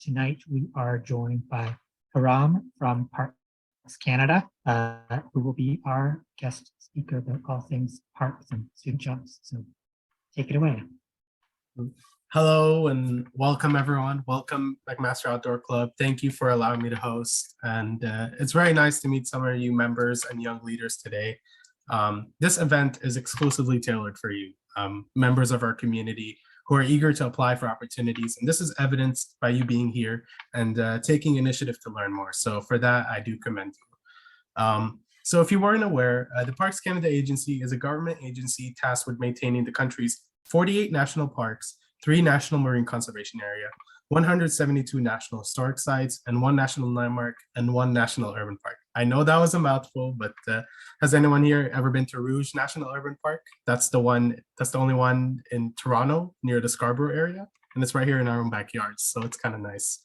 tonight we are joined by Karam from Parks Canada, who will be our guest speaker about all things parks and student jobs. So take it away. Hello and welcome everyone. Welcome McMaster Outdoor Club. Thank you for allowing me to host. And it's very nice to meet some of you members and young leaders today. This event is exclusively tailored for you, members of our community who are eager to apply for opportunities. And this is evidenced by you being here and taking initiative to learn more. So for that, I do commend you. So if you weren't aware, the Parks Canada Agency is a government agency tasked with maintaining the country's 48 national parks, 3 national marine conservation area, 172 national historic sites, and 1 national landmark and 1 national urban park. I know that was a mouthful, but has anyone here ever been to Rouge National Urban Park? That's the only one in Toronto near the Scarborough area, and it's right here in our own backyards, so it's kind of nice.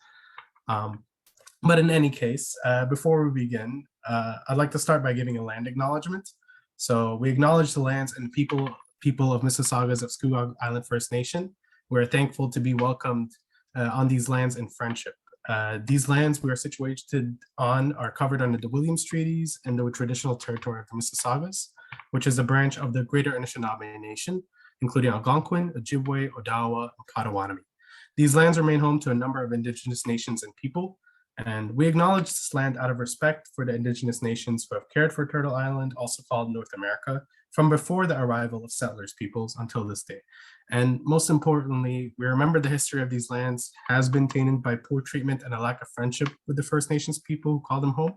But in any case, before we begin, I'd like to start by giving a land acknowledgement. So we acknowledge the lands and people of Mississaugas of Scugog Island First Nation. We're thankful to be welcomed on these lands in friendship. These lands we are situated on are covered under the Williams Treaties and the traditional territory of the Mississaugas, which is a branch of the Greater Anishinaabe Nation, including Algonquin, Ojibwe, Odawa, and Potawatomi. These lands remain home to a number of Indigenous nations and people, and we acknowledge this land out of respect for the Indigenous nations who have cared for Turtle Island, also called North America, from before the arrival of settlers peoples until this day. And most importantly, we remember the history of these lands has been tainted by poor treatment and a lack of friendship with the First Nations people who call them home.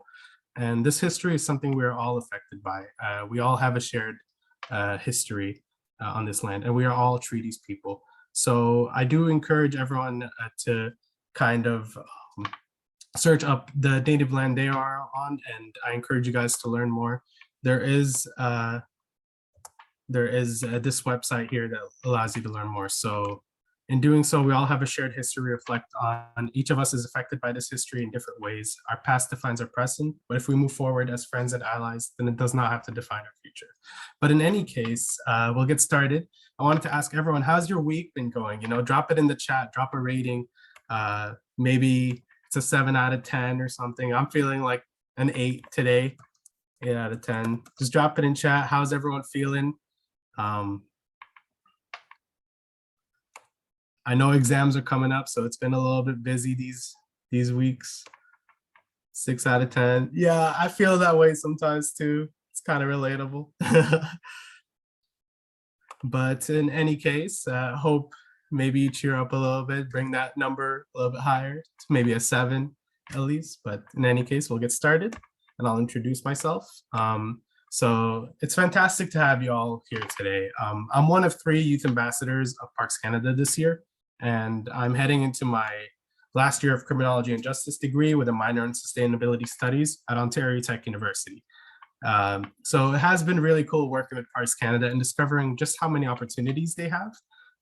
And this history is something we're all affected by. We all have a shared history on this land, and we are all treaties people. So I do encourage everyone to kind of search up the native land they are on, and I encourage you guys to learn more. There is this website here that allows you to learn more. So in doing so, we all have a shared history reflect on. Each of us is affected by this history in different ways. Our past defines our present, but if we move forward as friends and allies, then it does not have to define our future. But in any case, we'll get started. I wanted to ask everyone, how's your week been going? Drop it in the chat, drop a rating. Maybe it's a 7 out of 10 or something. I'm feeling like an 8 today, 8 out of 10. Just drop it in chat. How's everyone feeling? I know exams are coming up, so it's been a little bit busy these weeks. 6 out of 10. Yeah, I feel that way sometimes too. It's kind of relatable. But in any case, hope maybe you cheer up a little bit, bring that number a little bit higher, to maybe a 7 at least. But in any case, we'll get started and I'll introduce myself. So it's fantastic to have you all here today. I'm one of 3 youth ambassadors of Parks Canada this year, and I'm heading into my last year of criminology and justice degree with a minor in sustainability studies at Ontario Tech University. So it has been really cool working with Parks Canada and discovering just how many opportunities they have.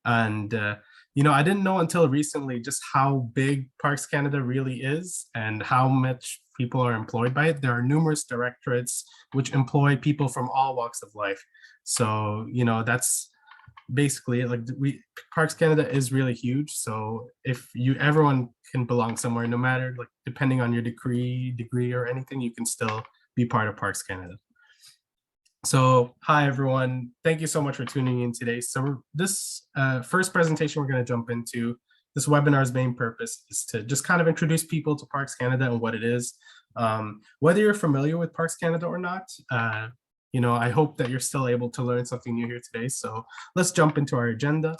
And I didn't know until recently just how big Parks Canada really is and how much people are employed by it. There are numerous directorates which employ people from all walks of life. So, that's basically like Parks Canada is really huge. So if everyone can belong somewhere, no matter like depending on your degree or anything, you can still be part of Parks Canada. So hi everyone, thank you so much for tuning in today. So this first presentation we're going to jump into, this webinar's main purpose is to just kind of introduce people to Parks Canada and what it is. Whether you're familiar with Parks Canada or not, I hope that you're still able to learn something new here today. So let's jump into our agenda.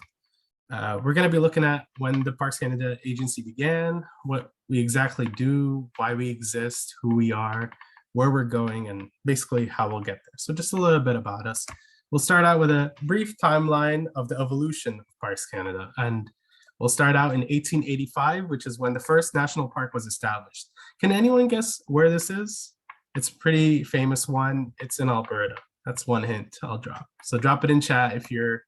We're going to be looking at when the Parks Canada Agency began, what we exactly do, why we exist, who we are, where we're going, and basically how we'll get there. So just a little bit about us. We'll start out with a brief timeline of the evolution of Parks Canada. And we'll start out in 1885, which is when the first national park was established. Can anyone guess where this is? It's a pretty famous one. It's in Alberta. That's one hint I'll drop. So drop it in chat if you're,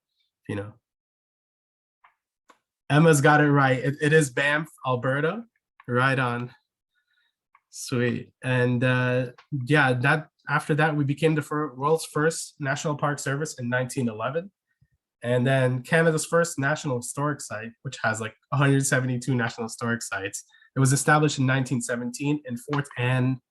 Emma's got it right. It is Banff, Alberta. Right on. Sweet. And after that, we became the world's first national park service in 1911. And then Canada's first national historic site, which has like 172 national historic sites, It was established in 1917 in Fort Anne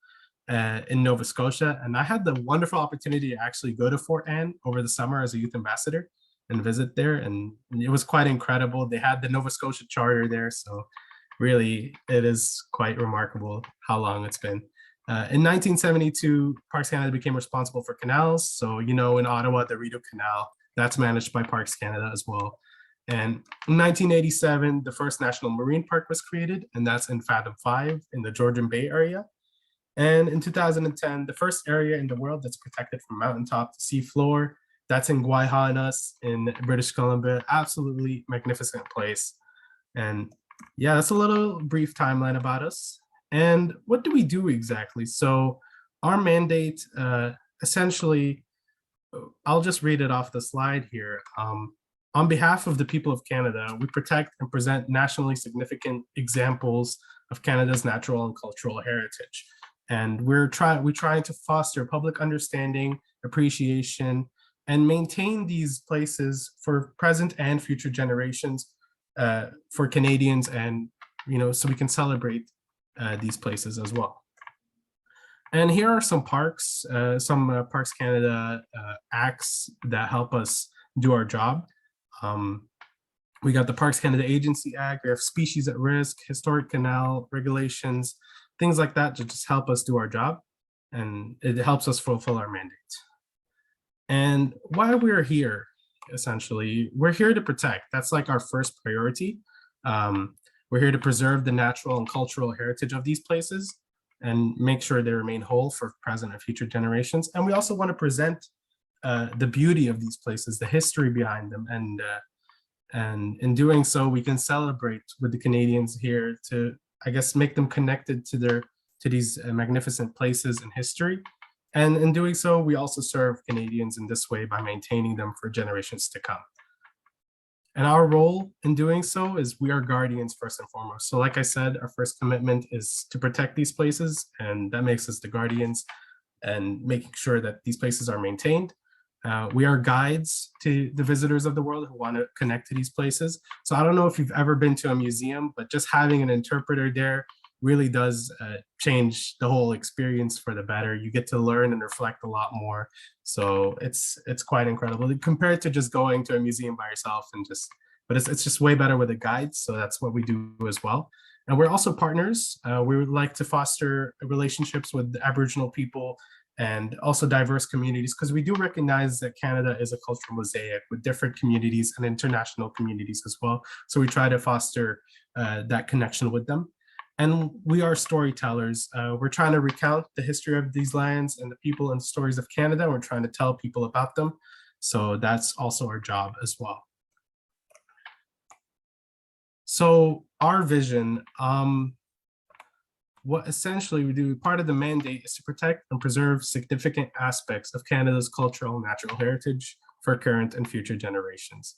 in Nova Scotia. And I had the wonderful opportunity to actually go to Fort Anne over the summer as a youth ambassador and visit there. And it was quite incredible. They had the Nova Scotia Charter there. So really, it is quite remarkable how long it's been. In 1972, Parks Canada became responsible for canals. So, in Ottawa, the Rideau Canal, that's managed by Parks Canada as well. And in 1987, the first National Marine Park was created, and that's in Fathom 5 in the Georgian Bay area. And in 2010, the first area in the world that's protected from mountaintop to seafloor, that's in Guayhanas in British Columbia. Absolutely magnificent place. And yeah, that's a little brief timeline about us. And what do we do exactly? So our mandate, essentially, I'll just read it off the slide here. On behalf of the people of Canada, we protect and present nationally significant examples of Canada's natural and cultural heritage. And we're trying to foster public understanding, appreciation, and maintain these places for present and future generations, for Canadians, and so we can celebrate these places as well. And here are some parks, Parks Canada acts that help us do our job. We got the Parks Canada Agency Act, we have Species at Risk, Historic Canal regulations, things like that to just help us do our job. And it helps us fulfill our mandate. And why we're here, essentially, we're here to protect. That's like our first priority. We're here to preserve the natural and cultural heritage of these places and make sure they remain whole for present and future generations. And we also want to present the beauty of these places, the history behind them. And in doing so, we can celebrate with the Canadians here to, I guess, make them connected to these magnificent places and history. And in doing so, we also serve Canadians in this way by maintaining them for generations to come. And our role in doing so is we are guardians first and foremost. So like I said, our first commitment is to protect these places, and that makes us the guardians and making sure that these places are maintained. We are guides to the visitors of the world who want to connect to these places. So I don't know if you've ever been to a museum, but just having an interpreter there really does change the whole experience for the better. You get to learn and reflect a lot more. So it's quite incredible compared to just going to a museum by yourself but it's just way better with a guide. So that's what we do as well. And we're also partners. We would like to foster relationships with the Aboriginal people and also diverse communities, because we do recognize that Canada is a cultural mosaic with different communities and international communities as well. So we try to foster that connection with them. And we are storytellers. We're trying to recount the history of these lands and the people and stories of Canada. We're trying to tell people about them. So that's also our job as well. So our vision, what essentially we do, part of the mandate is to protect and preserve significant aspects of Canada's cultural and natural heritage for current and future generations.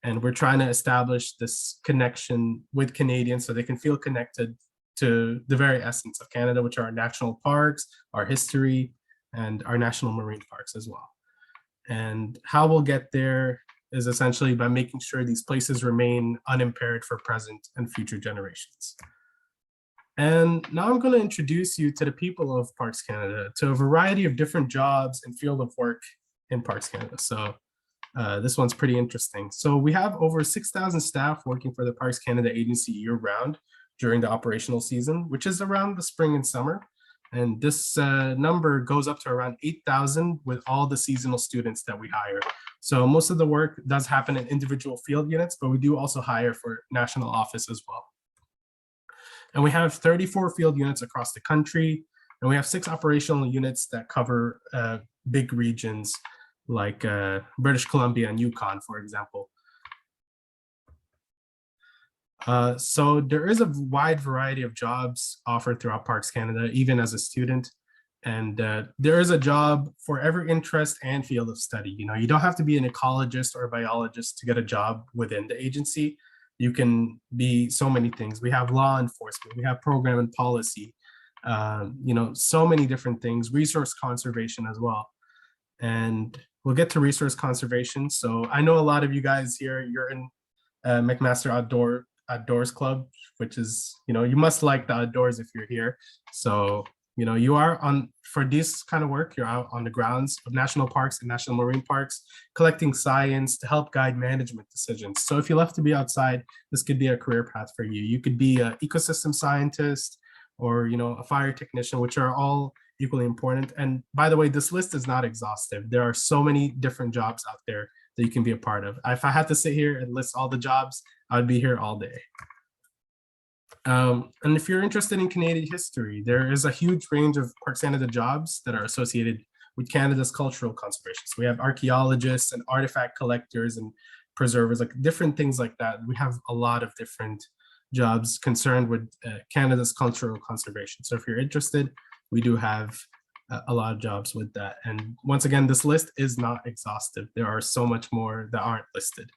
And we're trying to establish this connection with Canadians so they can feel connected to the very essence of Canada, which are our national parks, our history, and our national marine parks as well. And how we'll get there is essentially by making sure these places remain unimpaired for present and future generations. And now I'm going to introduce you to the people of Parks Canada, to a variety of different jobs and field of work in Parks Canada. So this one's pretty interesting. So we have over 6,000 staff working for the Parks Canada Agency year-round during the operational season, which is around the spring and summer. And this number goes up to around 8,000 with all the seasonal students that we hire. So most of the work does happen in individual field units, but we do also hire for national office as well. And we have 34 field units across the country, and we have 6 operational units that cover big regions like British Columbia and Yukon, for example. So there is a wide variety of jobs offered throughout Parks Canada, even as a student. And there is a job for every interest and field of study. You don't have to be an ecologist or a biologist to get a job within the agency. You can be so many things. We have law enforcement, we have program and policy, so many different things, resource conservation as well. And we'll get to resource conservation. So I know a lot of you guys here, you're in McMaster Outdoor Outdoors Club, which is, you must like the outdoors if you're here. So, you are on, for this kind of work, you're out on the grounds of national parks and national marine parks, collecting science to help guide management decisions. So if you love to be outside, this could be a career path for you. You could be an ecosystem scientist or, a fire technician, which are all equally important. And by the way, this list is not exhaustive. There are so many different jobs out there that you can be a part of. If I had to sit here and list all the jobs, I'd be here all day. And if you're interested in Canadian history, there is a huge range of Parks Canada jobs that are associated with Canada's cultural conservation. So we have archaeologists and artifact collectors and preservers, like different things like that. We have a lot of different jobs concerned with Canada's cultural conservation. So if you're interested, we do have a lot of jobs with that. And once again, this list is not exhaustive. There are so much more that aren't listed.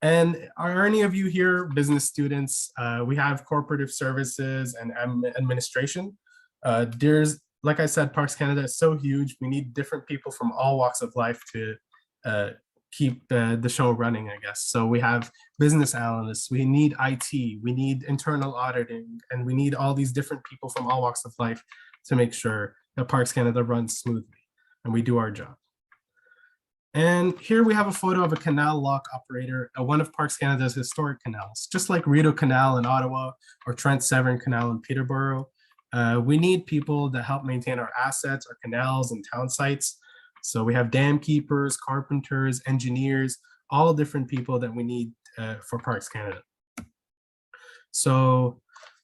And are any of you here business students? We have corporative services and administration. There's, like I said, Parks Canada is so huge. We need different people from all walks of life to keep the show running, I guess. So we have business analysts, we need IT, we need internal auditing, and we need all these different people from all walks of life to make sure that Parks Canada runs smoothly and we do our job. And here we have a photo of a canal lock operator at one of Parks Canada's historic canals, just like Rideau Canal in Ottawa or Trent Severn Canal in Peterborough. We need people that help maintain our assets, our canals and town sites. So we have dam keepers, carpenters, engineers, all different people that we need for Parks Canada. So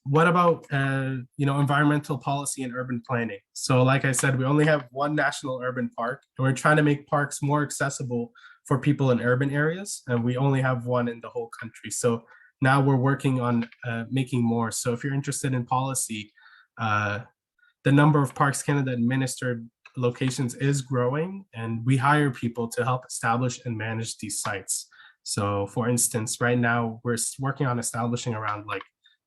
what about environmental policy and urban planning? So like I said, we only have one national urban park, and we're trying to make parks more accessible for people in urban areas, and we only have one in the whole country. So now we're working on making more. So if you're interested in policy, the number of Parks Canada administered locations is growing, and we hire people to help establish and manage these sites. So for instance, right now we're working on establishing around like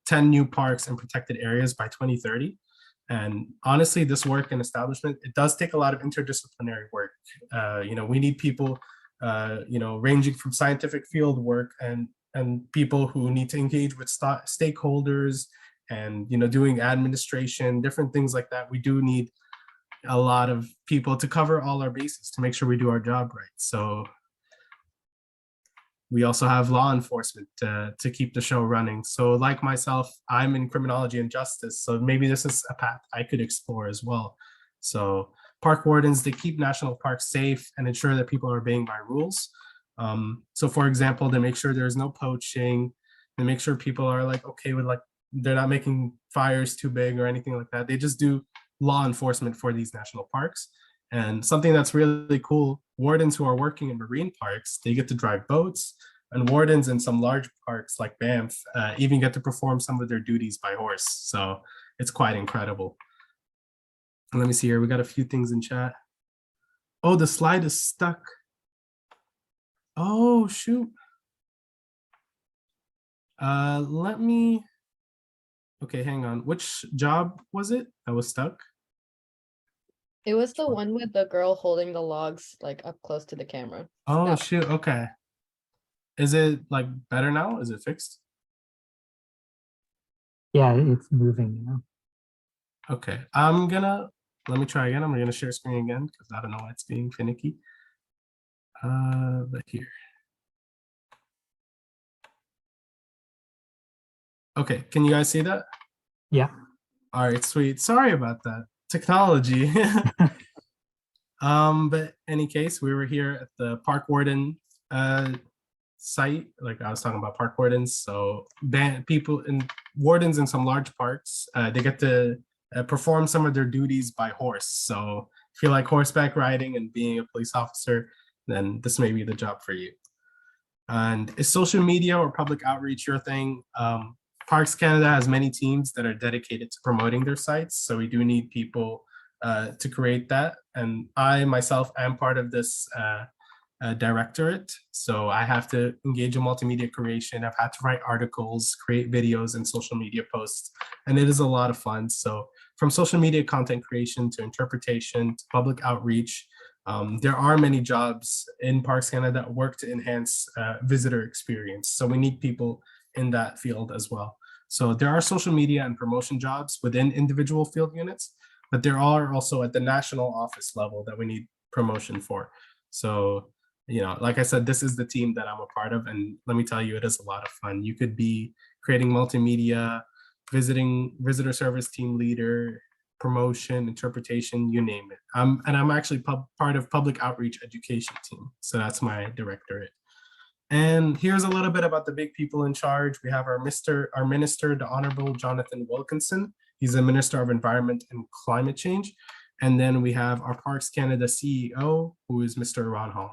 10 new parks and protected areas by 2030. And honestly, this work and establishment, it does take a lot of interdisciplinary work. We need people, ranging from scientific field work and people who need to engage with stakeholders and, doing administration, different things like that. We do need a lot of people to cover all our bases to make sure we do our job right. So we also have law enforcement to keep the show running. So like myself, I'm in criminology and justice. So maybe this is a path I could explore as well. So park wardens, they keep national parks safe and ensure that people are obeying by rules. So for example, they make sure there's no poaching. They make sure people are like, okay with like, they're not making fires too big or anything like that. They just do law enforcement for these national parks. And something that's really cool, wardens who are working in marine parks, they get to drive boats, and wardens in some large parks like Banff even get to perform some of their duties by horse. So it's quite incredible. Let me see here, we got a few things in chat. Oh, the slide is stuck. Oh, shoot. Okay, hang on. Which job was it that was stuck? It was the one with the girl holding the logs like up close to the camera. Oh, No. shoot. Okay. Is it like better now? Is it fixed? Yeah, it's moving now. Okay. Let me try again. I'm gonna share screen again because I don't know why it's being finicky. But here. Okay, can you guys see that? Yeah. All right, sweet. Sorry about that. Technology. But any case, we were here at the park warden site. Like I was talking about park wardens. So people and wardens in some large parks, they get to perform some of their duties by horse. So if you like horseback riding and being a police officer, then this may be the job for you. And is social media or public outreach your thing? Parks Canada has many teams that are dedicated to promoting their sites. So we do need people to create that. And I myself am part of this directorate. So I have to engage in multimedia creation. I've had to write articles, create videos and social media posts, and it is a lot of fun. So from social media content creation to interpretation to public outreach, There are many jobs in Parks Canada that work to enhance visitor experience. So we need people in that field as well. So there are social media and promotion jobs within individual field units, but there are also at the national office level that we need promotion for. So, like I said, this is the team that I'm a part of. And let me tell you, it is a lot of fun. You could be creating multimedia, visitor service team leader, promotion, interpretation, you name it. And I'm actually part of public outreach education team. So that's my directorate. And here's a little bit about the big people in charge. We have our minister, the Honorable Jonathan Wilkinson. He's the Minister of Environment and Climate Change. And then we have our Parks Canada CEO, who is Mr. Ron Hall.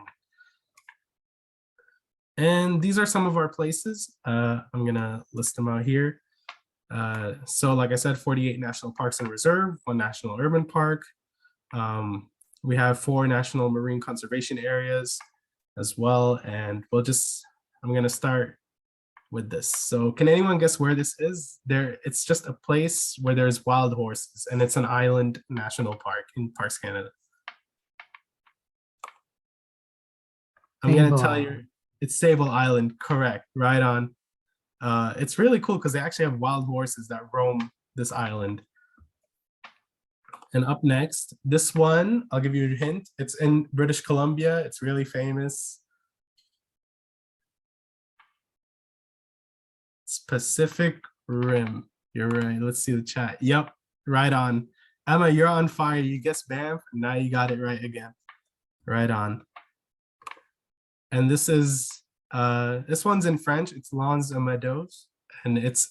And these are some of our places. I'm gonna list them out here. So like I said, 48 national parks and reserve, 1 national urban park. We have 4 national marine conservation areas as well. And I'm gonna start with this. So can anyone guess where this is? It's just a place where there's wild horses, and it's an island national park in Parks Canada. I'm gonna Sable tell you, Island. it's Sable Island, correct, right on. It's really cool because they actually have wild horses that roam this island. And up next, this one, I'll give you a hint. It's in British Columbia. It's really famous. It's Pacific Rim. You're right. Let's see the chat. Yep, right on. Emma, you're on fire. You guessed Banff. Now you got it right again. Right on. And this one's in French. It's Lons et Meadows, and it's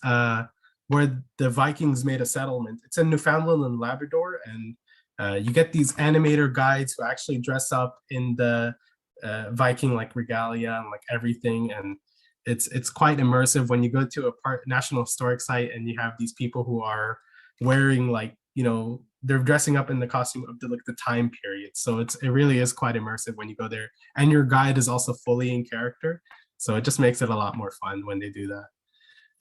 where the Vikings made a settlement. It's in Newfoundland and Labrador, and you get these animator guides who actually dress up in the Viking like regalia and like everything, and it's quite immersive when you go to a national historic site and you have these people who are wearing like, they're dressing up in the costume of the time period. So it really is quite immersive when you go there, and your guide is also fully in character. So it just makes it a lot more fun when they do that.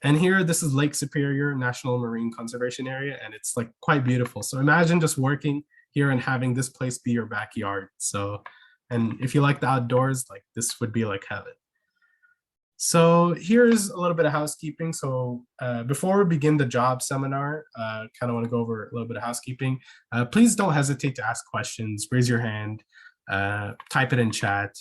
And here, this is Lake Superior National Marine Conservation Area, and it's like quite beautiful. So imagine just working here and having this place be your backyard. So, and if you like the outdoors, like this would be like heaven. So here's a little bit of housekeeping. So before we begin the job seminar, kind of want to go over a little bit of housekeeping. Please don't hesitate to ask questions, raise your hand, type it in chat.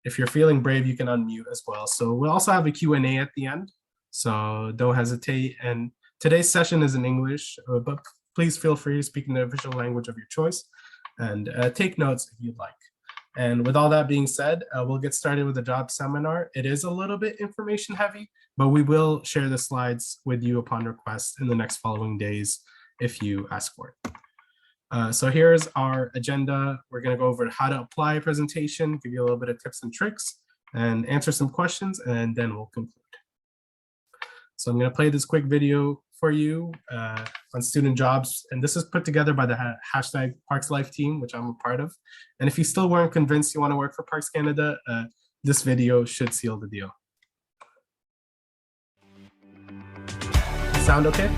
If you're feeling brave, you can unmute as well. So we'll also have a Q&A at the end, so don't hesitate. And today's session is in English, but please feel free to speak in the official language of your choice and take notes if you'd like. And with all that being said, we'll get started with the job seminar. It is a little bit information heavy, but we will share the slides with you upon request in the next following days if you ask for it. So here's our agenda. We're going to go over how to apply a presentation, give you a little bit of tips and tricks, and answer some questions, and then we'll conclude. So I'm going to play this quick video for you on student jobs. And this is put together by the hashtag Parks Life team, which I'm a part of. And if you still weren't convinced you want to work for Parks Canada, this video should seal the deal. Sound okay?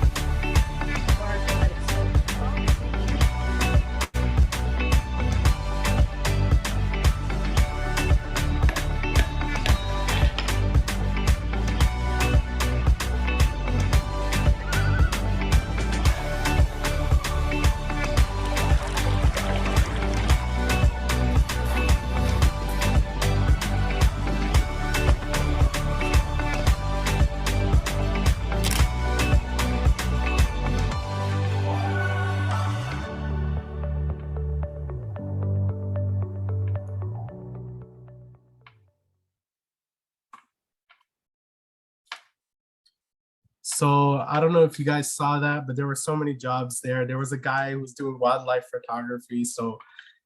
So I don't know if you guys saw that, but there were so many jobs there. There was a guy who was doing wildlife photography. So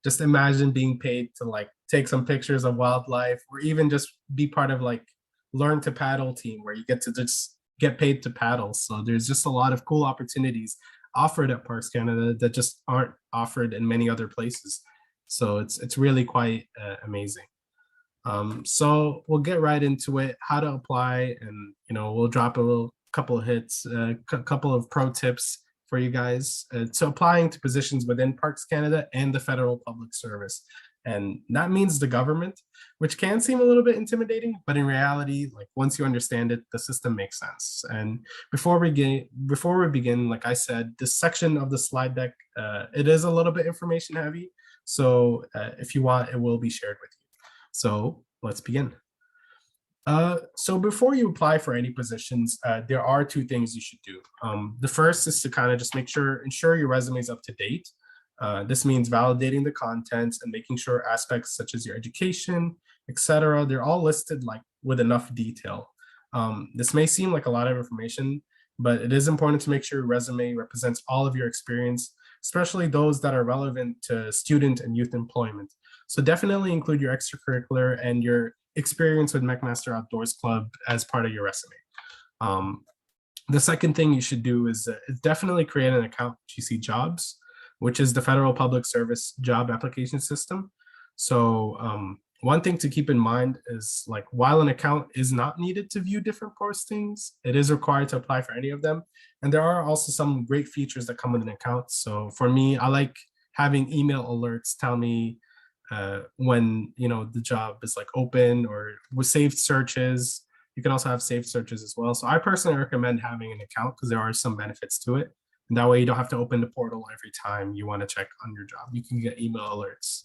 just imagine being paid to like take some pictures of wildlife, or even just be part of like learn to paddle team where you get to just get paid to paddle. So there's just a lot of cool opportunities offered at Parks Canada that just aren't offered in many other places. So it's really quite amazing. So we'll get right into it, how to apply, and we'll drop a couple of hits, a couple of pro tips for you guys. So applying to positions within Parks Canada and the federal public service. And that means the government, which can seem a little bit intimidating, but in reality, like once you understand it, the system makes sense. And before we begin, like I said, this section of the slide deck, it is a little bit information heavy. So if you want, it will be shared with you. So let's begin. So before you apply for any positions, there are two things you should do. The first is to kind of just ensure your resume is up to date. This means validating the contents and making sure aspects such as your education, etc., they're all listed like with enough detail. This may seem like a lot of information, but it is important to make sure your resume represents all of your experience, especially those that are relevant to student and youth employment. So definitely include your extracurricular and your experience with McMaster Outdoors Club as part of your resume. The second thing you should do is definitely create an account with GC Jobs, which is the federal public service job application system. So one thing to keep in mind is like while an account is not needed to view different postings, it is required to apply for any of them. And there are also some great features that come with an account. So for me, I like having email alerts tell me when the job is like open, or with saved searches. You can also have saved searches as well. So I personally recommend having an account because there are some benefits to it. And that way you don't have to open the portal every time you want to check on your job. You can get email alerts.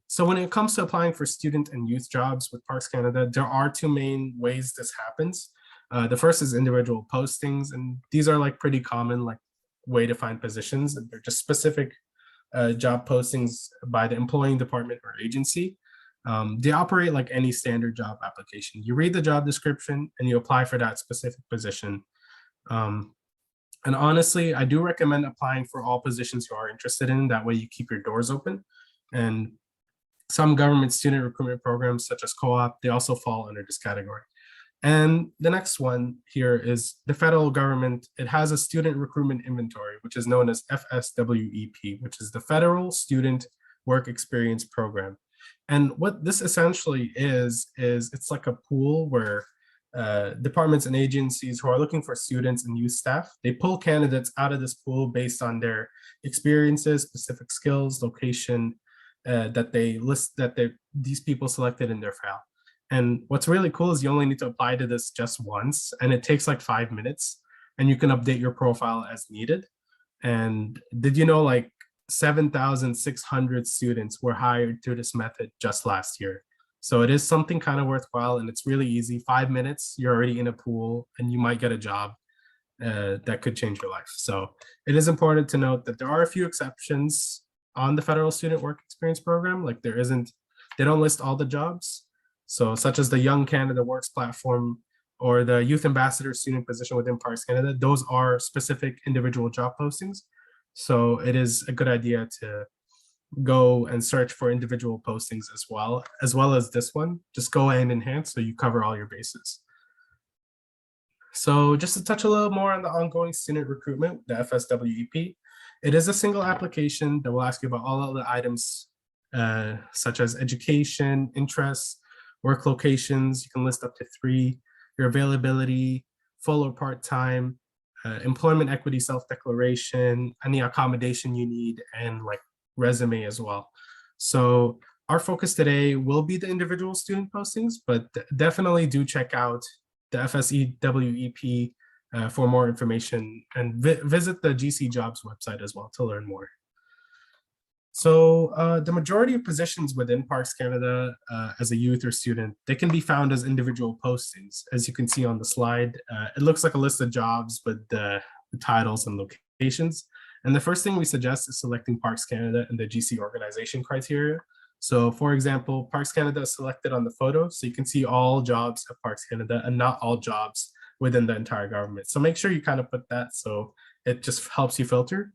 So when it comes to applying for student and youth jobs with Parks Canada, there are two main ways this happens. The first is individual postings, and these are like pretty common like way to find positions. They're just specific job postings by the employing department or agency. They operate like any standard job application. You read the job description and you apply for that specific position. And honestly, I do recommend applying for all positions you are interested in. That way you keep your doors open. And some government student recruitment programs such as co-op, they also fall under this category. And the next one here is the federal government. It has a student recruitment inventory, which is known as FSWEP, which is the Federal Student Work Experience Program. And what this essentially is it's like a pool where departments and agencies who are looking for students and youth staff, they pull candidates out of this pool based on their experiences, specific skills, location these people selected in their file. And what's really cool is you only need to apply to this just once, and it takes like 5 minutes, and you can update your profile as needed. And did you know like 7,600 students were hired through this method just last year? So it is something kind of worthwhile, and it's really easy. 5 minutes, you're already in a pool, and you might get a job that could change your life. So it is important to note that there are a few exceptions on the Federal Student Work Experience Program. Like they don't list all the jobs. So such as the Young Canada Works platform or the Youth Ambassador student position within Parks Canada, those are specific individual job postings. So it is a good idea to go and search for individual postings as well as this one. Just go hand in hand so you cover all your bases. So just to touch a little more on the ongoing student recruitment, the FSWEP, it is a single application that will ask you about all of the items such as education, interests, work locations. You can list up to 3, your availability, full or part-time, employment equity self-declaration, any accommodation you need, and like resume as well. So our focus today will be the individual student postings, but definitely do check out the FSWEP for more information, and visit the GC Jobs website as well to learn more. So the majority of positions within Parks Canada as a youth or student, they can be found as individual postings. As you can see on the slide, it looks like a list of jobs with the titles and locations. And the first thing we suggest is selecting Parks Canada and the GC organization criteria. So for example, Parks Canada is selected on the photo, so you can see all jobs at Parks Canada and not all jobs within the entire government. So make sure you kind of put that so it just helps you filter.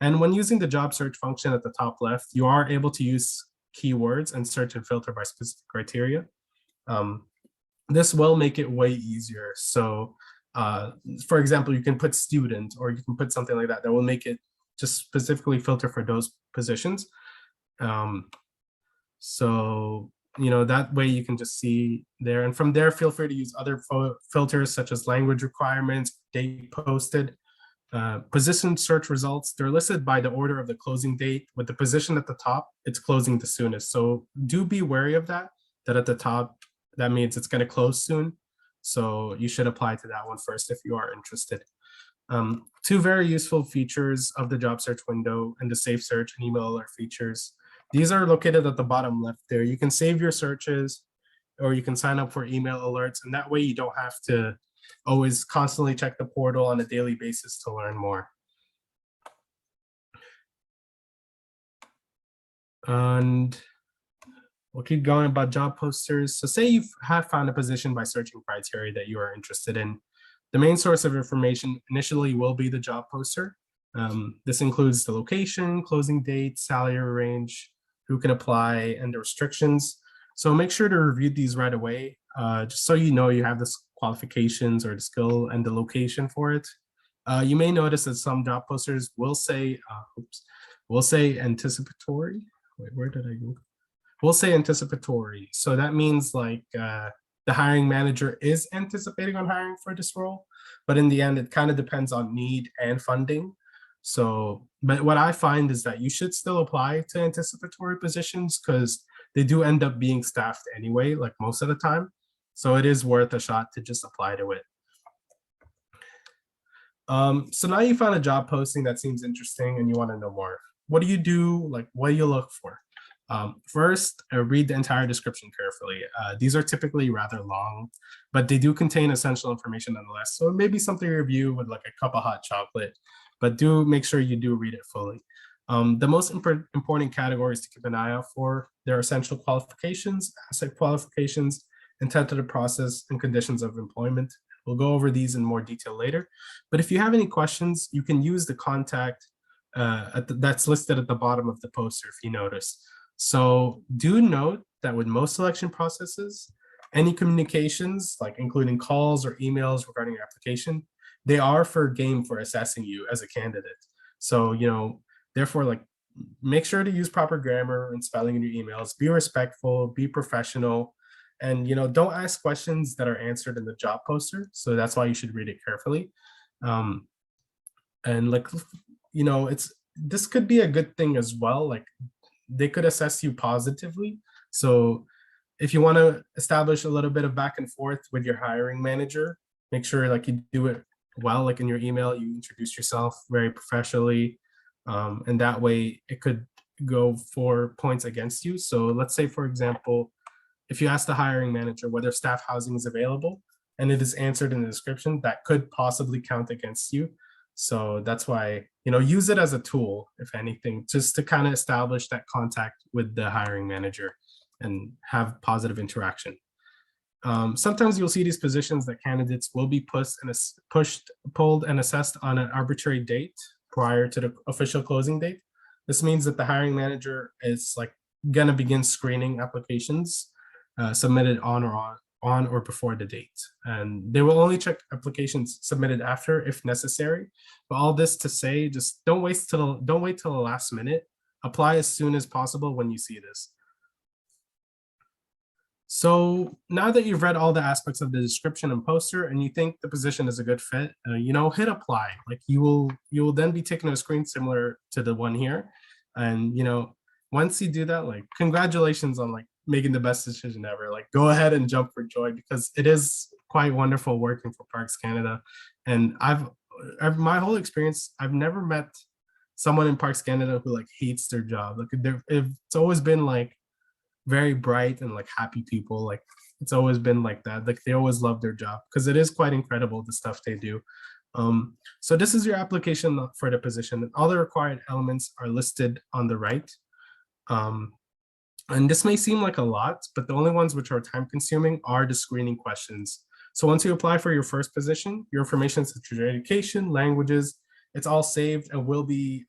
And when using the job search function at the top left, you are able to use keywords and search and filter by specific criteria. This will make it way easier. So for example, you can put student, or you can put something like that will make it just specifically filter for those positions. So that way you can just see there, and from there feel free to use other filters such as language requirements, date posted, Position search results, they're listed by the order of the closing date. With the position at the top, it's closing the soonest. So do be wary of that at the top, that means it's going to close soon. So you should apply to that one first if you are interested. Two very useful features of the job search window and the safe search and email alert features. These are located at the bottom left there. You can save your searches, or you can sign up for email alerts, and that way you don't have to always constantly check the portal on a daily basis to learn more. And we'll keep going about job posters. So say you have found a position by searching criteria that you are interested in. The main source of information initially will be the job poster. This includes the location, closing date, salary range, who can apply, and the restrictions. So make sure to review these right away, just so you know you have the qualifications or the skill and the location for it. You may notice that some job posters will say, anticipatory. Wait, where did I go? We'll say anticipatory. So that means like the hiring manager is anticipating on hiring for this role, but in the end, it kind of depends on need and funding. So, but what I find is that you should still apply to anticipatory positions because they do end up being staffed anyway, like most of the time. So it is worth a shot to just apply to it. So now you found a job posting that seems interesting and you want to know more. What do you do? Like, what do you look for? First, read the entire description carefully. These are typically rather long, but they do contain essential information nonetheless. So maybe something to review with like a cup of hot chocolate, but do make sure you do read it fully. The most important categories to keep an eye out for, their essential qualifications, asset qualifications, intent of the process, and conditions of employment. We'll go over these in more detail later. But if you have any questions, you can use the contact that's listed at the bottom of the poster if you notice. So do note that with most selection processes, any communications, like including calls or emails regarding your application, they are for game for assessing you as a candidate. So, therefore, like, make sure to use proper grammar and spelling in your emails, be respectful, be professional, and, don't ask questions that are answered in the job poster. So that's why you should read it carefully. And like, this could be a good thing as well. Like, they could assess you positively. So if you want to establish a little bit of back and forth with your hiring manager, make sure like you do it well, like in your email, you introduce yourself very professionally. And that way it could go for points against you. So let's say, for example, if you ask the hiring manager whether staff housing is available and it is answered in the description, that could possibly count against you. So that's why, use it as a tool, if anything, just to kind of establish that contact with the hiring manager and have positive interaction. Sometimes you'll see these positions that candidates will be pulled and assessed on an arbitrary date prior to the official closing date. This means that the hiring manager is like gonna begin screening applications submitted on or before the date, and they will only check applications submitted after if necessary. But all this to say, just don't wait till the last minute. Apply as soon as possible when you see this. So now that you've read all the aspects of the description and poster and you think the position is a good fit, hit apply. Like you will then be taking a screen similar to the one here. And once you do that, like congratulations on like making the best decision ever. Like go ahead and jump for joy because it is quite wonderful working for Parks Canada. And I've my whole experience, I've never met someone in Parks Canada who like hates their job. Like it's always been like very bright and like happy people. Like it's always been like that. Like they always love their job because it is quite incredible the stuff they do. So this is your application for the position. All the required elements are listed on the right. And this may seem like a lot, but the only ones which are time consuming are the screening questions. So once you apply for your first position, your information such as your education, languages, it's all saved and will be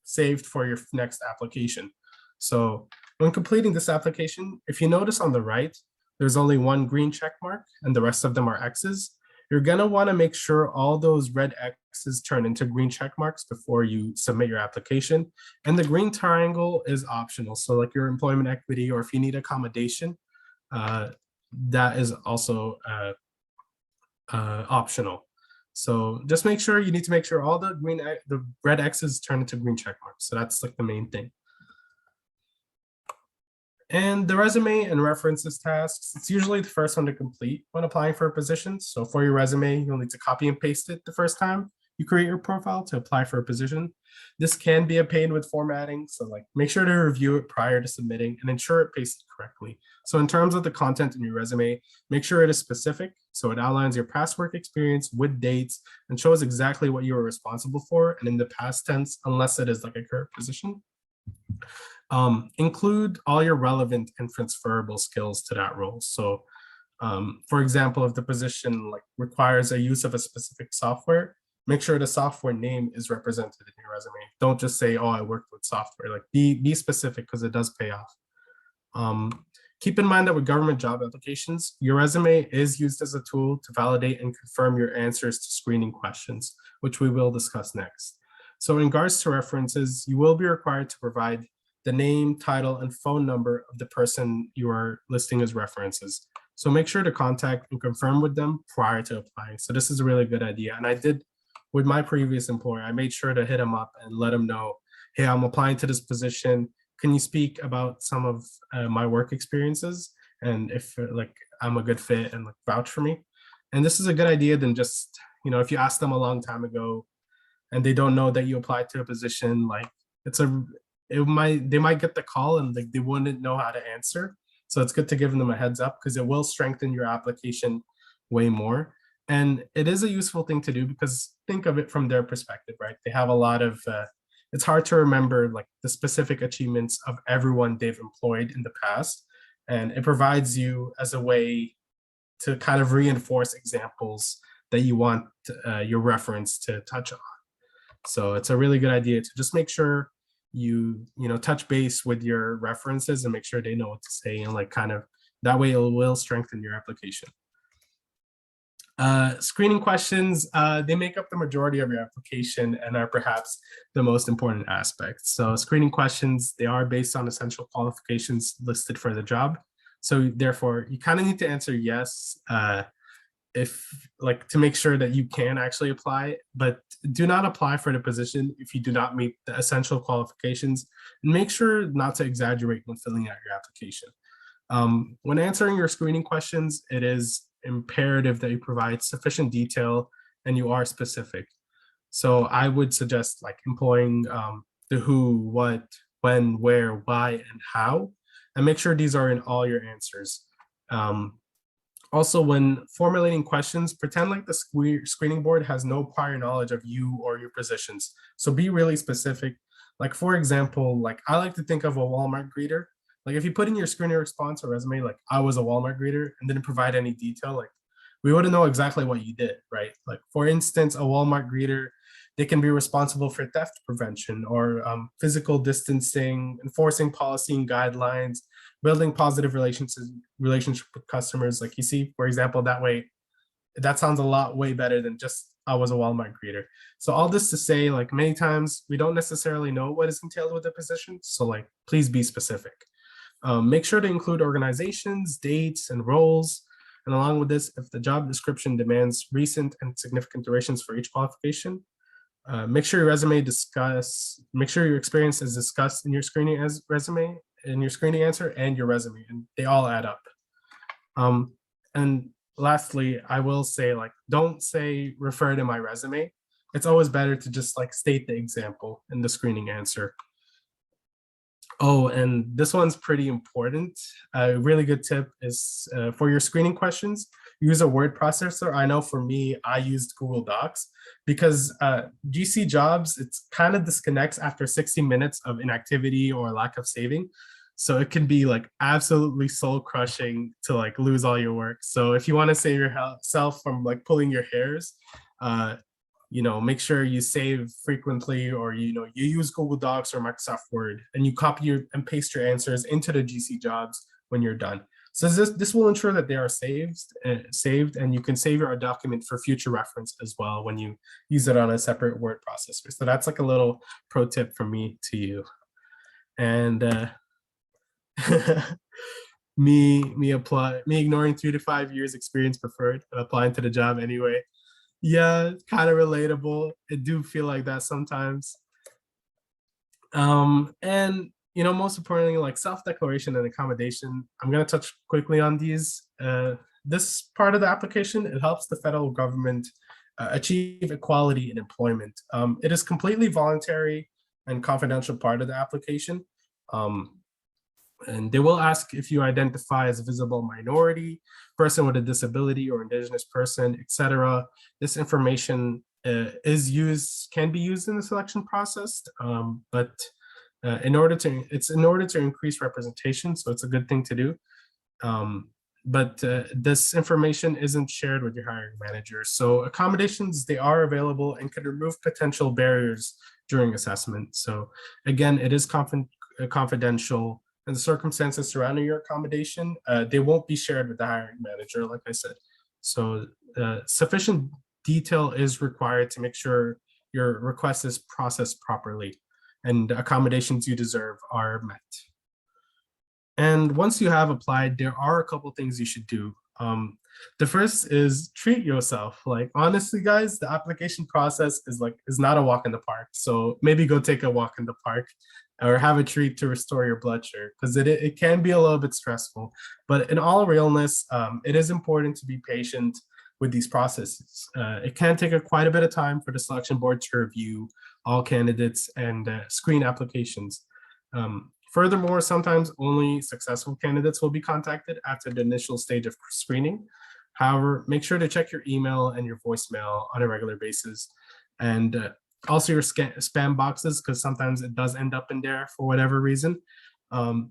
saved for your next application. So when completing this application, if you notice on the right, there's only one green check mark and the rest of them are X's. You're gonna wanna make sure all those red X's turn into green check marks before you submit your application. And the green triangle is optional. So like your employment equity, or if you need accommodation, that is also optional. So just make sure, you need to make sure all the red X's turn into green check marks. So that's like the main thing. And the resume and references tasks, it's usually the first one to complete when applying for a position. So for your resume, you'll need to copy and paste it the first time you create your profile to apply for a position. This can be a pain with formatting, so like make sure to review it prior to submitting and ensure it pasted correctly. So in terms of the content in your resume, make sure it is specific, so it outlines your past work experience with dates and shows exactly what you were responsible for, and in the past tense, unless it is like a current position. Include all your relevant and transferable skills to that role. So for example, if the position like requires a use of a specific software, make sure the software name is represented in your resume. Don't just say, oh, I worked with software. Like be specific, because it does pay off. Keep in mind that with government job applications, your resume is used as a tool to validate and confirm your answers to screening questions, which we will discuss next. So in regards to references, you will be required to provide the name, title, and phone number of the person you are listing as references. So make sure to contact and confirm with them prior to applying. So this is a really good idea. And I did with my previous employer, I made sure to hit him up and let him know, hey, I'm applying to this position. Can you speak about some of my work experiences? And if like I'm a good fit and like vouch for me. And this is a good idea than just, if you ask them a long time ago and they don't know that you applied to a position, like they might get the call and like they wouldn't know how to answer. So it's good to give them a heads up, because it will strengthen your application way more. And it is a useful thing to do, because think of it from their perspective, right? They have a lot of, it's hard to remember like the specific achievements of everyone they've employed in the past. And it provides you as a way to kind of reinforce examples that you want your reference to touch on. So it's a really good idea to just make sure you touch base with your references and make sure they know what to say, and like kind of that way it will strengthen your application. Screening questions, they make up the majority of your application and are perhaps the most important aspects. So screening questions, they are based on essential qualifications listed for the job. So therefore, you kind of need to answer yes, if like to make sure that you can actually apply, but do not apply for the position if you do not meet the essential qualifications, and make sure not to exaggerate when filling out your application. When answering your screening questions, it is imperative that you provide sufficient detail and you are specific. So I would suggest like employing the who, what, when, where, why, and how, and make sure these are in all your answers. Also, when formulating questions, pretend like the screening board has no prior knowledge of you or your positions. So be really specific. Like, for example, like I like to think of a Walmart greeter. Like if you put in your screening response or resume, like I was a Walmart greeter, and didn't provide any detail, like we wouldn't know exactly what you did, right? Like for instance, a Walmart greeter, they can be responsible for theft prevention or physical distancing, enforcing policy and guidelines, building positive relationship with customers. Like you see, for example, that sounds a lot way better than just I was a Walmart greeter. So all this to say, like many times we don't necessarily know what is entailed with the position. So like, please be specific. Make sure to include organizations, dates, and roles. And along with this, if the job description demands recent and significant durations for each qualification, make sure your experience is discussed in your screening resume, in your screening answer, and your resume, and they all add up. And lastly, I will say, like, don't say refer to my resume. It's always better to just like state the example in the screening answer. Oh, and this one's pretty important. A really good tip is for your screening questions, use a word processor. I know for me, I used Google Docs because GC jobs, it's kind of disconnects after 60 minutes of inactivity or lack of saving. So it can be like absolutely soul crushing to like lose all your work. So if you want to save yourself from like pulling your hairs, make sure you save frequently, or you use Google Docs or Microsoft Word, and you copy and paste your answers into the GC jobs when you're done. So this will ensure that they are saved, and you can save your document for future reference as well when you use it on a separate word processor. So that's like a little pro tip from me to you. And me ignoring 3 to 5 years experience preferred and applying to the job anyway. Yeah, kind of relatable. It do feel like that sometimes. And most importantly, like self-declaration and accommodation, I'm going to touch quickly on these. This part of the application, it helps the federal government achieve equality in employment. It is completely voluntary and confidential part of the application. Um, and they will ask if you identify as a visible minority, person with a disability, or indigenous person, etc. This information can be used in the selection process, but in order to increase representation, so it's a good thing to do. But this information isn't shared with your hiring manager. So accommodations, they are available and can remove potential barriers during assessment. So again, it is confidential, and the circumstances surrounding your accommodation, they won't be shared with the hiring manager, like I said. So sufficient detail is required to make sure your request is processed properly and the accommodations you deserve are met. And once you have applied, there are a couple things you should do. The first is treat yourself. Like honestly, guys, the application process is not a walk in the park. So maybe go take a walk in the park or have a treat to restore your blood sugar, because it can be a little bit stressful. But in all realness, it is important to be patient with these processes. It can take quite a bit of time for the selection board to review all candidates and screen applications. Furthermore, sometimes only successful candidates will be contacted after the initial stage of screening. However, make sure to check your email and your voicemail on a regular basis, and also your spam boxes, because sometimes it does end up in there for whatever reason. And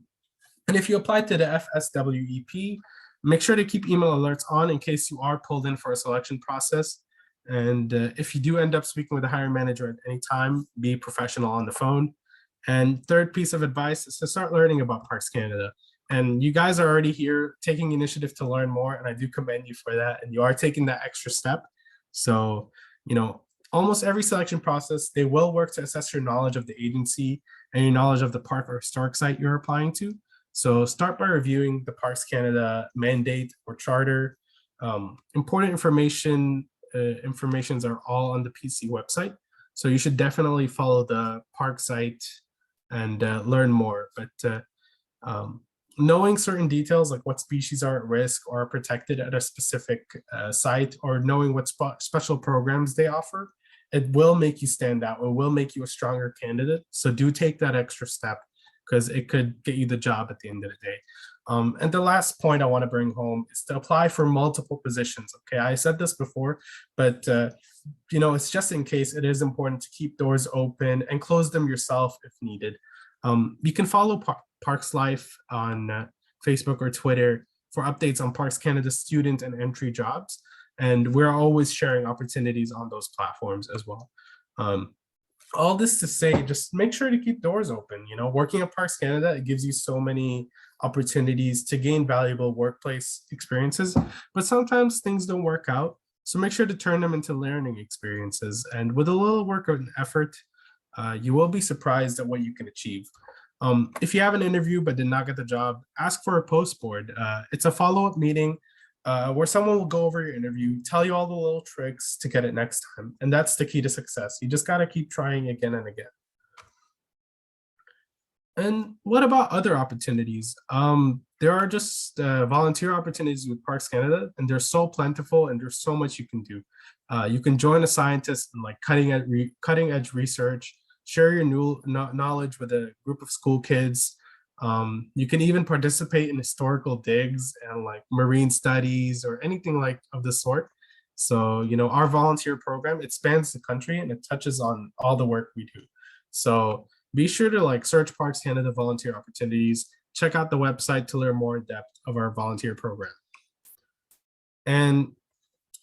if you apply to the FSWEP, make sure to keep email alerts on in case you are pulled in for a selection process. And if you do end up speaking with a hiring manager at any time, be professional on the phone. And third piece of advice is to start learning about Parks Canada. And you guys are already here taking initiative to learn more, and I do commend you for that. And you are taking that extra step. So, almost every selection process, they will work to assess your knowledge of the agency and your knowledge of the park or historic site you're applying to. So start by reviewing the Parks Canada mandate or charter. Important informations are all on the PC website. So you should definitely follow the park site and learn more. But knowing certain details, like what species are at risk or are protected at a specific site, or knowing what special programs they offer, it will make you stand out. It will make you a stronger candidate. So do take that extra step, because it could get you the job at the end of the day. And the last point I want to bring home is to apply for multiple positions. Okay, I said this before, but it's just in case. It is important to keep doors open and close them yourself if needed. You can follow Parks Life on Facebook or Twitter for updates on Parks Canada student and entry jobs. And we're always sharing opportunities on those platforms as well. All this to say, just make sure to keep doors open. Working at Parks Canada, it gives you so many opportunities to gain valuable workplace experiences, but sometimes things don't work out. So make sure to turn them into learning experiences. And with a little work and effort, you will be surprised at what you can achieve. If you have an interview but did not get the job, ask for a post board. It's a follow-up meeting where someone will go over your interview, tell you all the little tricks to get it next time. And that's the key to success. You just got to keep trying again and again. And what about other opportunities? There are just volunteer opportunities with Parks Canada, and they're so plentiful, and there's so much you can do. You can join a scientist in cutting edge research, share your new knowledge with a group of school kids. You can even participate in historical digs and marine studies or anything of the sort. So, our volunteer program, it spans the country and it touches on all the work we do. So be sure to search Parks Canada volunteer opportunities, check out the website to learn more in depth of our volunteer program. And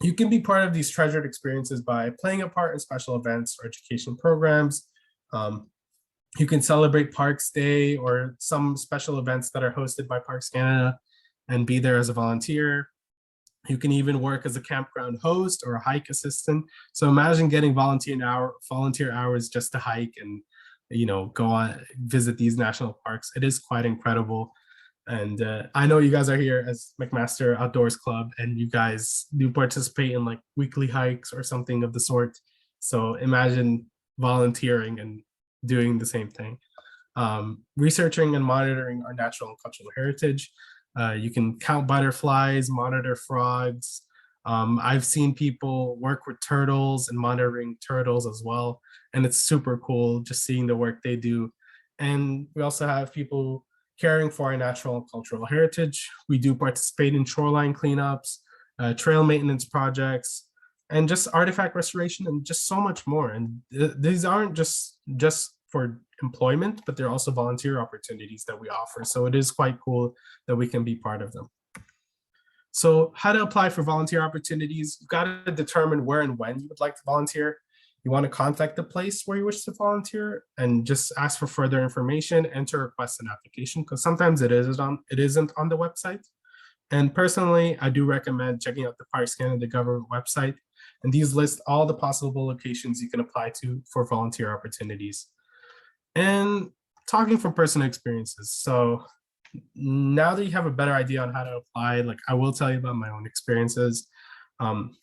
you can be part of these treasured experiences by playing a part in special events or education programs. You can celebrate Parks Day or some special events that are hosted by Parks Canada and be there as a volunteer. You can even work as a campground host or a hike assistant. So imagine getting volunteer hours just to hike and go on visit these national parks. It is quite incredible. And I know you guys are here as McMaster Outdoors Club, and you guys do participate in like weekly hikes or something of the sort. So imagine volunteering and doing the same thing. Researching and monitoring our natural and cultural heritage. You can count butterflies, monitor frogs. I've seen people work with turtles and monitoring turtles as well. And it's super cool just seeing the work they do. And we also have people caring for our natural and cultural heritage. We do participate in shoreline cleanups, trail maintenance projects, and just artifact restoration and just so much more. And these aren't just for employment, but they're also volunteer opportunities that we offer. So it is quite cool that we can be part of them. So how to apply for volunteer opportunities? You've got to determine where and when you would like to volunteer. You want to contact the place where you wish to volunteer and just ask for further information, enter request an application, because sometimes it isn't on the website. And personally, I do recommend checking out the Parks Canada government website. And these list all the possible locations you can apply to for volunteer opportunities. And talking from personal experiences. So now that you have a better idea on how to apply, like I will tell you about my own experiences.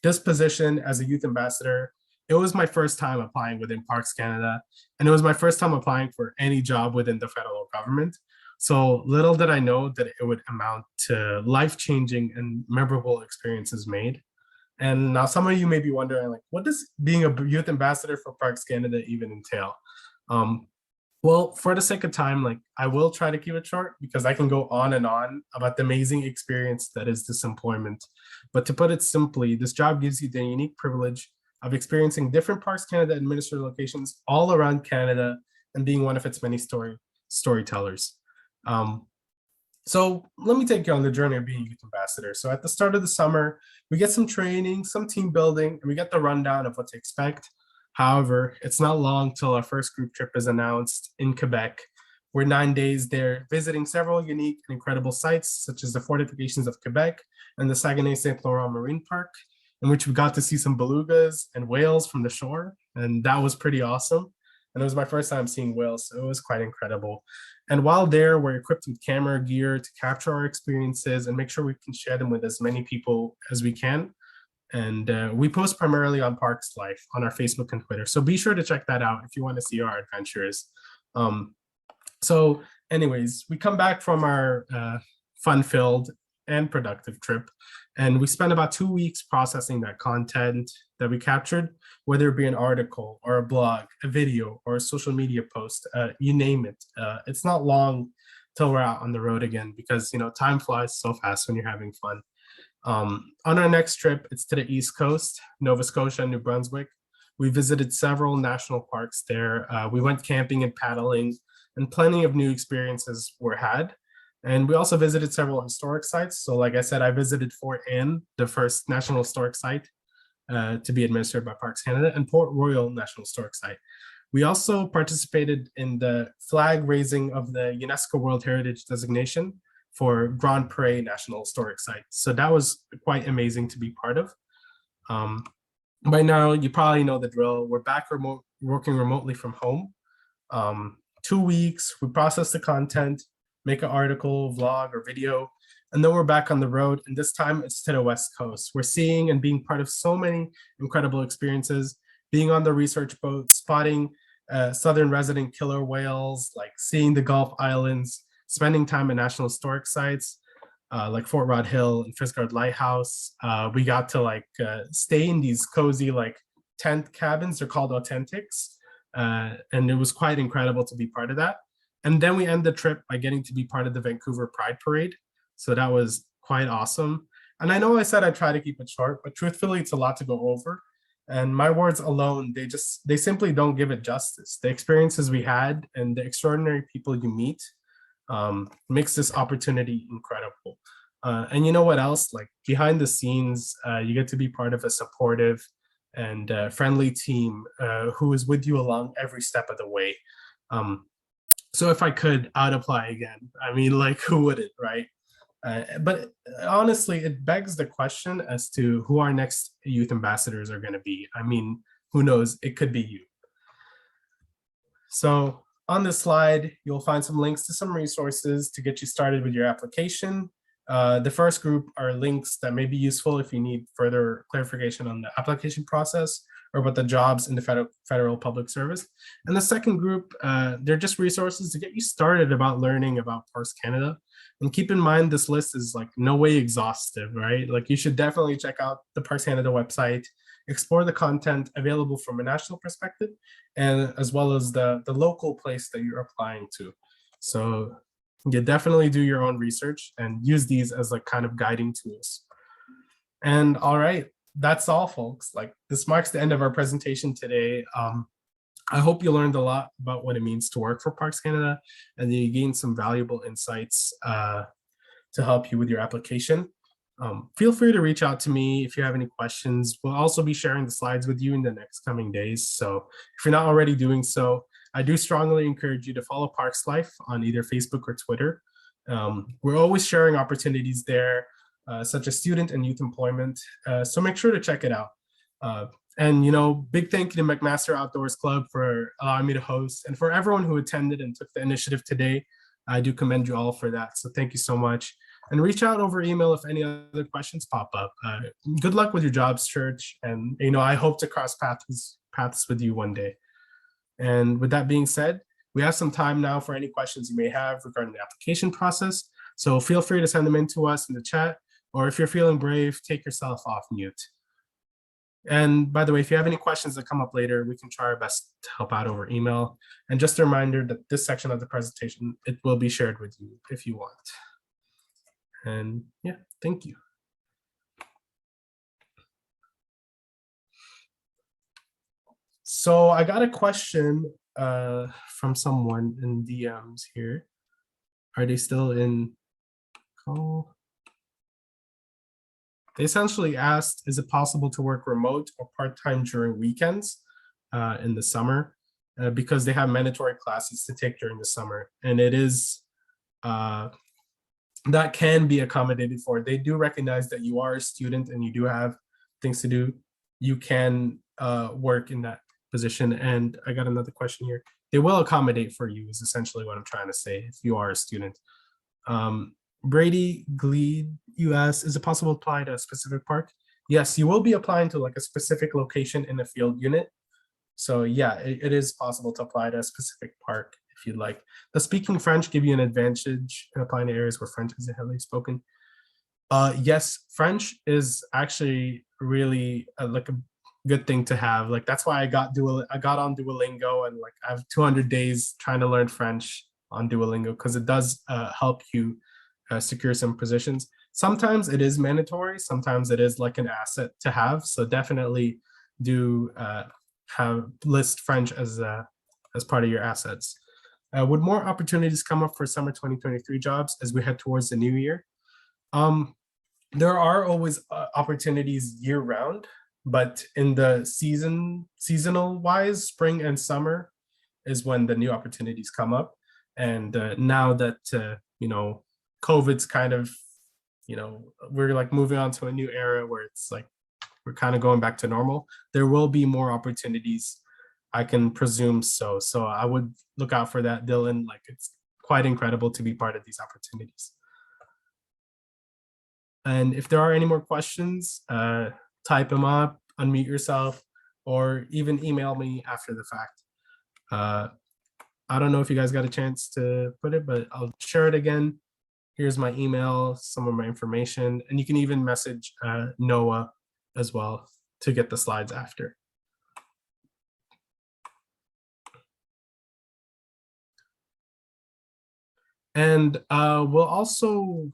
This position as a youth ambassador, it was my first time applying within Parks Canada, and it was my first time applying for any job within the federal government. So little did I know that it would amount to life-changing and memorable experiences made. And now some of you may be wondering, like, what does being a youth ambassador for Parks Canada even entail? Well, for the sake of time, like I will try to keep it short because I can go on and on about the amazing experience that is this employment. But to put it simply, this job gives you the unique privilege of experiencing different Parks Canada administered locations all around Canada and being one of its many storytellers. So let me take you on the journey of being a youth ambassador. So at the start of the summer, we get some training, some team building, and we get the rundown of what to expect. However, it's not long till our first group trip is announced in Quebec. We're 9 days there, visiting several unique and incredible sites, such as the fortifications of Quebec and the Saguenay-Saint Laurent Marine Park, in which we got to see some belugas and whales from the shore. And that was pretty awesome. And it was my first time seeing whales, so it was quite incredible. And while there, we're equipped with camera gear to capture our experiences and make sure we can share them with as many people as we can. And we post primarily on Parks Life on our Facebook and Twitter. So be sure to check that out if you want to see our adventures. So anyways, we come back from our fun-filled and productive trip. And we spent about 2 weeks processing that content that we captured, whether it be an article or a blog, a video, or a social media post, you name it. It's not long till we're out on the road again because, you know, time flies so fast when you're having fun. On our next trip, it's to the East Coast, Nova Scotia and New Brunswick. We visited several national parks there. We went camping and paddling, and plenty of new experiences were had. And we also visited several historic sites. So like I said, I visited Fort Anne, the first National Historic Site to be administered by Parks Canada, and Port Royal National Historic Site. We also participated in the flag raising of the UNESCO World Heritage designation for Grand Prairie National Historic Site. So that was quite amazing to be part of. By now, you probably know the drill. We're back working remotely from home. 2 weeks, we process the content, make an article, vlog, or video, and then we're back on the road. And this time it's to the West Coast. We're seeing and being part of so many incredible experiences, being on the research boat, spotting southern resident killer whales, like seeing the Gulf Islands, spending time at national historic sites like Fort Rod Hill and Fiskard Lighthouse. We got to stay in these cozy tent cabins. They're called Authentics. And it was quite incredible to be part of that. And then we end the trip by getting to be part of the Vancouver Pride Parade. So that was quite awesome. And I know I said I'd try to keep it short, but truthfully, it's a lot to go over. And my words alone, they simply don't give it justice. The experiences we had and the extraordinary people you meet makes this opportunity incredible. And you know what else? Like behind the scenes, you get to be part of a supportive and friendly team who is with you along every step of the way. So if I could, I'd apply again. I mean, who wouldn't, right? But honestly, it begs the question as to who our next youth ambassadors are going to be. I mean, who knows? It could be you. So on this slide, you'll find some links to some resources to get you started with your application. The first group are links that may be useful if you need further clarification on the application process or about the jobs in the federal public service. And the second group, they're just resources to get you started about learning about Parks Canada. And keep in mind, this list is like no way exhaustive, right? Like you should definitely check out the Parks Canada website, explore the content available from a national perspective, and as well as the local place that you're applying to. So you definitely do your own research and use these as like kind of guiding tools. And all right, that's all, folks. Like this marks the end of our presentation today. I hope you learned a lot about what it means to work for Parks Canada, and you gained some valuable insights to help you with your application. Feel free to reach out to me if you have any questions. We'll also be sharing the slides with you in the next coming days. So if you're not already doing so, I do strongly encourage you to follow Parks Life on either Facebook or Twitter. We're always sharing opportunities there, such as student and youth employment. So make sure to check it out. And, big thank you to McMaster Outdoors Club for allowing me to host, and for everyone who attended and took the initiative today. I do commend you all for that. So thank you so much. And reach out over email if any other questions pop up. Good luck with your job search. And, I hope to cross paths with you one day. And with that being said, we have some time now for any questions you may have regarding the application process. So feel free to send them in to us in the chat, or if you're feeling brave, take yourself off mute. And by the way, if you have any questions that come up later, we can try our best to help out over email. And just a reminder that this section of the presentation, it will be shared with you if you want. And yeah, thank you. So I got a question from someone in DMs here. Are they still in call? They essentially asked, is it possible to work remote or part-time during weekends in the summer? Because they have mandatory classes to take during the summer. And it is, that can be accommodated for. They do recognize that you are a student and you do have things to do. You can work in that position. And I got another question here. They will accommodate for you is essentially what I'm trying to say if you are a student. Brady Gleed, you asked, is it possible to apply to a specific park? Yes, you will be applying to like a specific location in the field unit. So yeah, it is possible to apply to a specific park if you'd like. Does speaking French give you an advantage in applying to areas where French is heavily spoken? Yes, French is actually really like a good thing to have. Like that's why I got on Duolingo, and like I have 200 days trying to learn French on Duolingo because it does help you secure some positions. Sometimes it is mandatory, sometimes it is like an asset to have. So definitely do list French as part of your assets. Would more opportunities come up for summer 2023 jobs as we head towards the new year? There are always opportunities year round, but in the seasonal wise, spring and summer is when the new opportunities come up. And now that, COVID's kind of, we're like moving on to a new era where it's like, we're kind of going back to normal. There will be more opportunities, I can presume so. So I would look out for that, Dylan. Like it's quite incredible to be part of these opportunities. And if there are any more questions, type them up, unmute yourself, or even email me after the fact. I don't know if you guys got a chance to put it, but I'll share it again. Here's my email, some of my information, and you can even message Noah as well to get the slides after. And we're also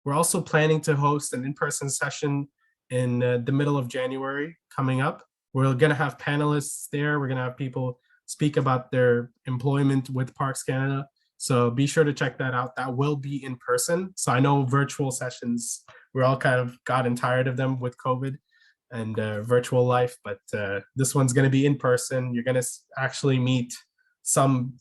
planning to host an in-person session in the middle of January coming up. We're gonna have panelists there. We're gonna have people speak about their employment with Parks Canada. So be sure to check that out. That will be in person. So I know virtual sessions, we're all kind of gotten tired of them with COVID and virtual life, but this one's gonna be in person. You're gonna actually meet some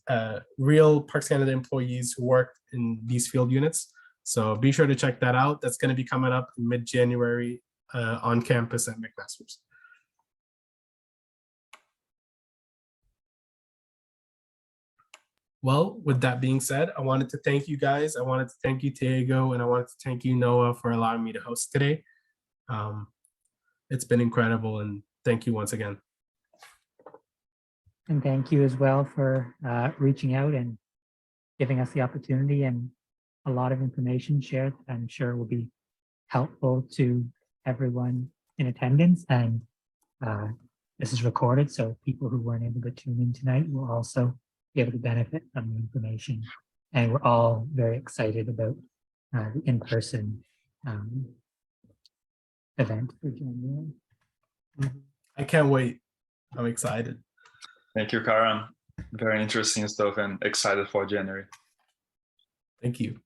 real Parks Canada employees who work in these field units. So be sure to check that out. That's gonna be coming up in mid-January on campus at McMaster's. Well, with that being said, I wanted to thank you guys. I wanted to thank you, Diego, and I wanted to thank you, Noah, for allowing me to host today. It's been incredible, and thank you once again. And thank you as well for reaching out and giving us the opportunity, and a lot of information shared that I'm sure will be helpful to everyone in attendance. And this is recorded, so people who weren't able to tune in tonight will also be able to benefit from the information. And we're all very excited about the in-person event for January. I can't wait. I'm excited. Thank you, Karam. Very interesting stuff and excited for January. Thank you.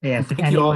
Yes, if Thank you all anyone